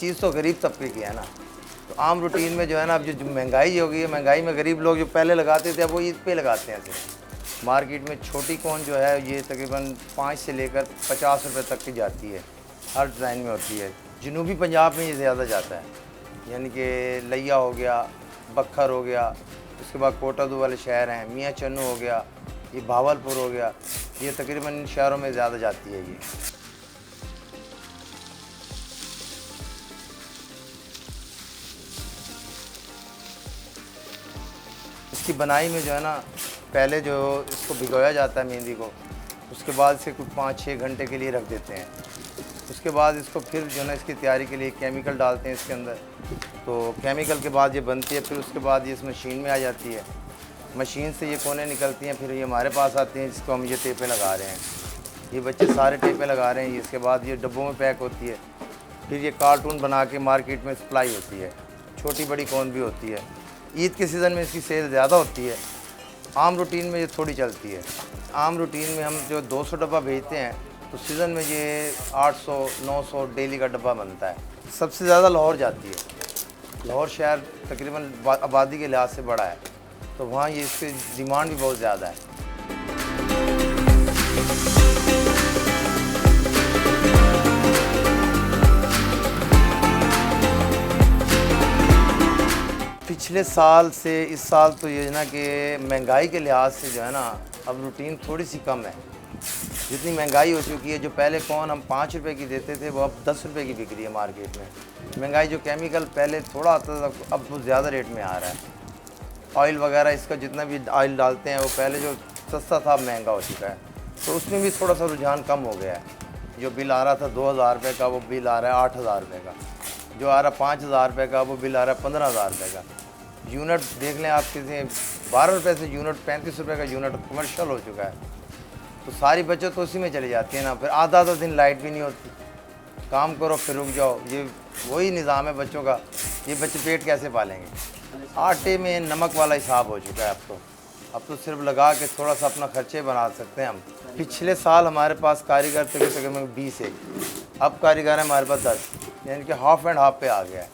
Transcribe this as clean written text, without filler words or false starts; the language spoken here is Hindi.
चीज़ तो गरीब तबके की है ना। तो आम रूटीन में जो है ना, अब जो महंगाई हो गई है, महंगाई में गरीब लोग जो पहले लगाते थे अब वो ईद पे लगाते हैं सिर्फ। मार्केट में छोटी कोन जो है ये तकरीबन 5 से लेकर 50 रुपये तक की जाती है, हर डिज़ाइन में होती है। जनूबी पंजाब में ये ज़्यादा जाता है, यानी कि लिया हो गया, बखर हो गया, उसके बाद कोटादू वाले शहर हैं, मियाँ चन्नू हो गया, ये भावलपुर हो गया, ये तकरीबन इन शहरों में ज़्यादा जाती है ये। इसकी बनाई में जो है ना, पहले जो इसको भिगोया जाता है मेहंदी को, उसके बाद इसे कुछ 5-6 घंटे के लिए रख देते हैं। उसके बाद इसको फिर जो है ना इसकी तैयारी के लिए केमिकल डालते हैं इसके अंदर। तो केमिकल के बाद ये बनती है, फिर उसके बाद ये इस मशीन में आ जाती है। मशीन से ये कोने निकलती हैं, फिर ये हमारे पास आती हैं, जिसको हम ये टेपे लगा रहे हैं। ये बच्चे सारे टेपे लगा रहे हैं। इसके बाद ये डब्बों में पैक होती है, फिर ये कार्टून बना के मार्केट में सप्लाई होती है। छोटी बड़ी कौन भी होती है। ईद के सीज़न में इसकी सेल ज़्यादा होती है, आम रूटीन में ये थोड़ी चलती है। आम रूटीन में हम जो 200 डब्बा भेजते हैं तो सीज़न में ये 800-900 डेली का डब्बा बनता है। सबसे ज़्यादा लाहौर जाती है। लाहौर शहर तकरीबन आबादी के लिहाज से बड़ा है, तो वहाँ ये इसकी डिमांड भी बहुत ज़्यादा है। पिछले साल से इस साल तो ये ना कि महंगाई के लिहाज से जो है ना, अब रूटीन थोड़ी सी कम है। जितनी महंगाई हो चुकी है, जो पहले कौन हम 5 रुपए की देते थे वो अब 10 रुपए की बिक रही है मार्केट में। महंगाई जो केमिकल पहले थोड़ा आता था अब वो ज़्यादा रेट में आ रहा है। ऑयल वगैरह इसका जितना भी ऑयल डालते हैं वो पहले जो सस्ता था अब महंगा हो चुका है, तो उसमें भी थोड़ा सा रुझान कम हो गया है। जो बिल आ रहा था 2000 रुपये का, वो बिल आ रहा है 8000 रुपये का। जो आ रहा 5000 रुपये का, वो बिल आ रहा है 15000 रुपये का। यूनिट देख लें आप, किसी 12 रुपये से यूनिट 35 रुपये का यूनिट कमर्शियल हो चुका है। तो सारी बचत तो उसी में चली जाती है ना। फिर आधा दिन लाइट भी नहीं होती, काम करो फिर रुक जाओ, ये वही निज़ाम है बच्चों का। ये बच्चे पेट कैसे पालेंगे। आटे में नमक वाला हिसाब हो चुका है अब तो सिर्फ लगा के थोड़ा सा अपना खर्चे बना सकते हैं हम। पिछले साल हमारे पास कारीगर थे तकरीबन 20 एक, अब कारीगर है हमारे पास 10, यानी कि हाफ़ एंड हाफ़ पे आ गया है।